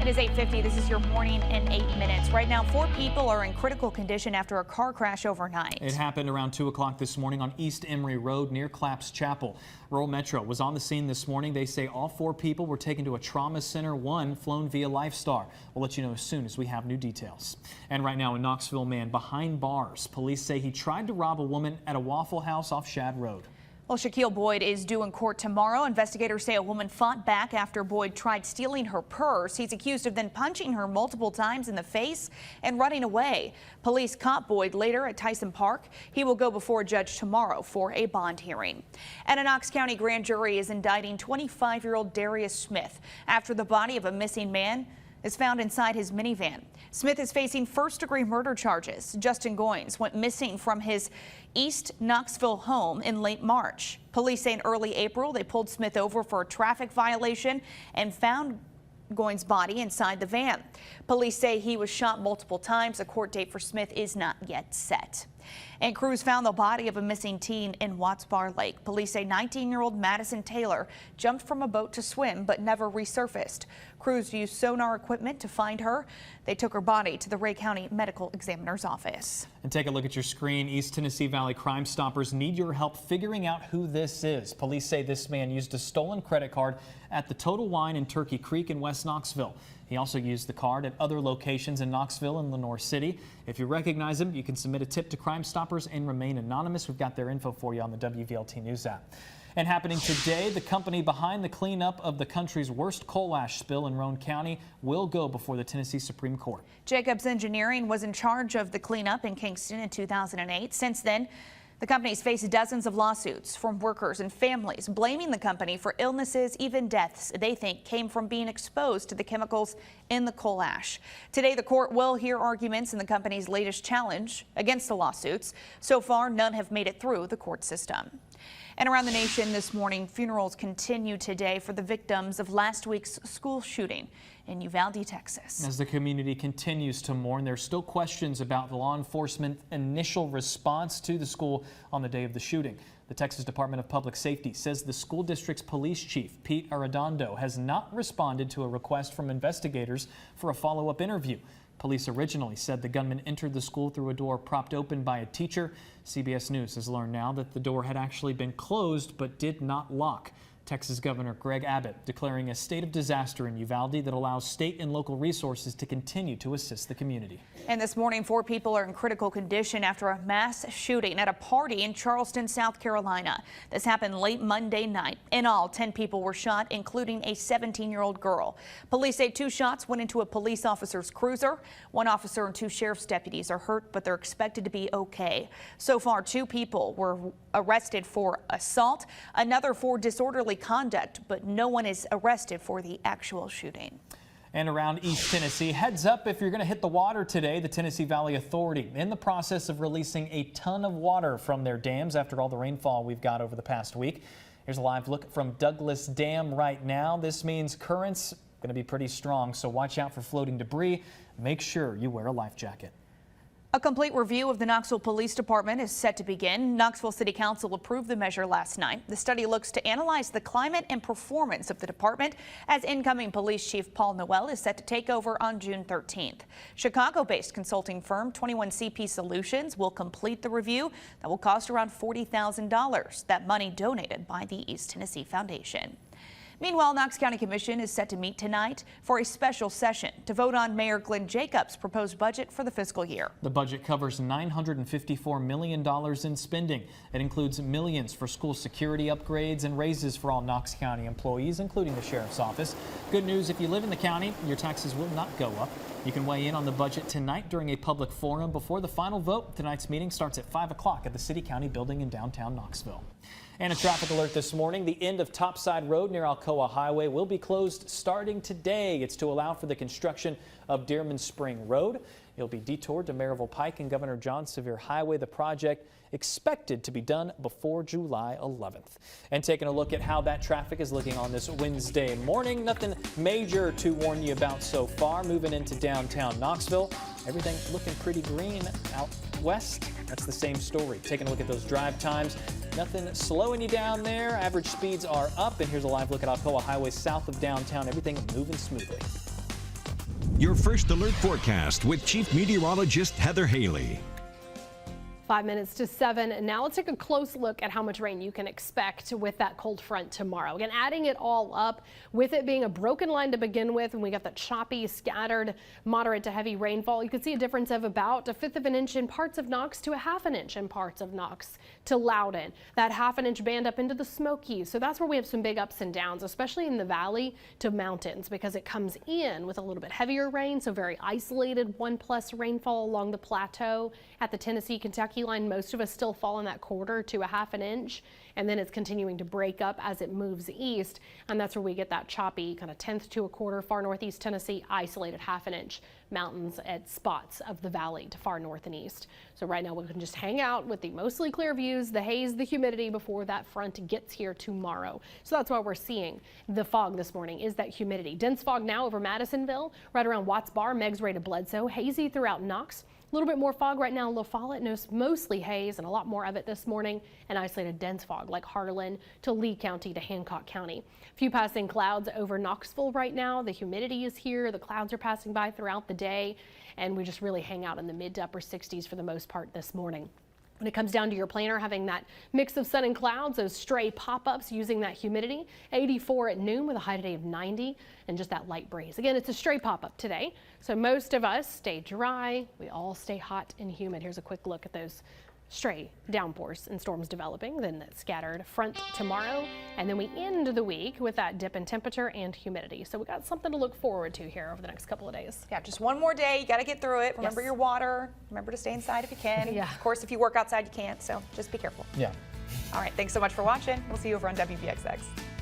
It is 8:50. This is your morning in 8 minutes. Right now, 4 people are in critical condition after a car crash overnight. It happened around 2 o'clock this morning on East Emory Road near Claps Chapel. Rural Metro was on the scene this morning. They say all 4 people were taken to a trauma center, 1 flown via Lifestar. We'll let you know as soon as we have new details. And right now, a Knoxville man behind bars. Police say he tried to rob a woman at a Waffle House off Shad Road. Well, Shaquille Boyd is due in court tomorrow. Investigators say a woman fought back after Boyd tried stealing her purse. He's accused of then punching her multiple times in the face and running away. Police caught Boyd later at Tyson Park. He will go before a judge tomorrow for a bond hearing. And a Knox County grand jury is indicting 25-year-old Darius Smith after the body of a missing man is found inside his minivan. Smith is facing first-degree murder charges. Justin Goins went missing from his East Knoxville home in late March. Police say in early April they pulled Smith over for a traffic violation and found Goins' body inside the van. Police say he was shot multiple times. A court date for Smith is not yet set. And crews found the body of a missing teen in Watts Bar Lake. Police say 19-year-old Madison Taylor jumped from a boat to swim but never resurfaced. Crews used sonar equipment to find her. They took her body to the Ray County Medical Examiner's office. And take a look at your screen. East Tennessee Valley Crime Stoppers need your help figuring out who this is. Police say this man used a stolen credit card at the Total Wine in Turkey Creek in West Knoxville. He also used the card at other locations in Knoxville and Lenoir City. If you recognize him, you can submit a tip to Crime Stoppers and remain anonymous. We've got their info for you on the WVLT News app. And happening today, the company behind the cleanup of the country's worst coal ash spill in Roane County will go before the Tennessee Supreme Court. Jacobs Engineering was in charge of the cleanup in Kingston in 2008. Since then, the company's faced dozens of lawsuits from workers and families blaming the company for illnesses, even deaths they think came from being exposed to the chemicals in the coal ash. Today, the court will hear arguments in the company's latest challenge against the lawsuits. So far, none have made it through the court system. And around the nation this morning, funerals continue today for the victims of last week's school shooting in Uvalde, Texas. As the community continues to mourn, there's still questions about the law enforcement initial response to the school on the day of the shooting. The Texas Department of Public Safety says the school district's police chief, Pete Arredondo, has not responded to a request from investigators for a follow-up interview. Police originally said the gunman entered the school through a door propped open by a teacher. CBS News has learned now that the door had actually been closed but did not lock. Texas Governor Greg Abbott declaring a state of disaster in Uvalde that allows state and local resources to continue to assist the community. And this morning, 4 people are in critical condition after a mass shooting at a party in Charleston, South Carolina. This happened late Monday night. In all, 10 people were shot, including a 17-year-old girl. Police say 2 shots went into a police officer's cruiser. 1 officer and 2 sheriff's deputies are hurt, but they're expected to be okay. So far, 2 people were arrested for assault, another for disorderly conduct, but no one is arrested for the actual shooting. And around East Tennessee, heads up if you're going to hit the water today. The Tennessee Valley Authority in the process of releasing a ton of water from their dams after all the rainfall we've got over the past week. Here's a live look from Douglas Dam right now. This means currents going to be pretty strong, so watch out for floating debris. Make sure you wear a life jacket. A complete review of the Knoxville Police Department is set to begin. Knoxville City Council approved the measure last night. The study looks to analyze the climate and performance of the department as incoming Police Chief Paul Noel is set to take over on June 13th. Chicago-based consulting firm 21CP Solutions will complete the review. That will cost around $40,000. That money donated by the East Tennessee Foundation. Meanwhile, Knox County Commission is set to meet tonight for a special session to vote on Mayor Glenn Jacobs' proposed budget for the fiscal year. The budget covers $954 million in spending. It includes millions for school security upgrades and raises for all Knox County employees, including the sheriff's office. Good news, if you live in the county, your taxes will not go up. You can weigh in on the budget tonight during a public forum before the final vote. Tonight's meeting starts at 5 o'clock at the City County Building in downtown Knoxville. And a traffic alert this morning. The end of Topside Road near Alcoa Highway will be closed starting today. It's to allow for the construction of Dearman Spring Road. It'll be detoured to Maryville Pike and Governor John Sevier Highway. The project expected to be done before July 11th. And taking a look at how that traffic is looking on this Wednesday morning. Nothing major to warn you about so far. Moving into downtown Knoxville, everything looking pretty green out west. That's the same story. Taking a look at those drive times. Nothing slowing you down there. Average speeds are up. And here's a live look at Alcoa Highway south of downtown. Everything moving smoothly. Your first alert forecast with Chief Meteorologist Heather Haley. 5 minutes to 7. And now let's take a close look at how much rain you can expect with that cold front tomorrow. Again, adding it all up, with it being a broken line to begin with, and we got that choppy, scattered, moderate to heavy rainfall. You can see a difference of about 1/5 of an inch in parts of Knox to 1/2 inch in parts of Knox to Loudon. That 1/2 inch band up into the Smokies. So that's where we have some big ups and downs, especially in the valley to mountains, because it comes in with a little bit heavier rain. So very isolated 1+ rainfall along the plateau at the Tennessee-Kentucky line. Most of us still fall in that 1/4 to 1/2 inch, and then it's continuing to break up as it moves east, and that's where we get that choppy kind of 1/10 to 1/4 far northeast Tennessee, isolated 1/2 inch mountains at spots of the valley to far north and east. So right now we can just hang out with the mostly clear views, the haze, the humidity before that front gets here tomorrow. So that's why we're seeing the fog this morning, is that humidity. Dense fog now over Madisonville, right around Watts Bar, Meigs Ray to Bledsoe, hazy throughout Knox. A little bit more fog right now in La Follette, mostly haze and a lot more of it this morning, and isolated dense fog like Harlan to Lee County to Hancock County. A few passing clouds over Knoxville right now. The humidity is here. The clouds are passing by throughout the day, and we just really hang out in the mid to upper 60s for the most part this morning. When it comes down to your planner, having that mix of sun and clouds, those stray pop-ups using that humidity, 84 at noon with a high today of 90, and just that light breeze. Again, it's a stray pop-up today, so most of us stay dry. We all stay hot and humid. Here's a quick look at those stray downpours and storms developing, then that scattered front tomorrow, and then we end the week with that dip in temperature and humidity. So we got something to look forward to here over the next couple of days. Yeah, just one more day. You got to get through it. Remember your water. Remember to stay inside if you can. Yeah. Of course, if you work outside, you can't. So just be careful. Yeah. All right. Thanks so much for watching. We'll see you over on WBXX.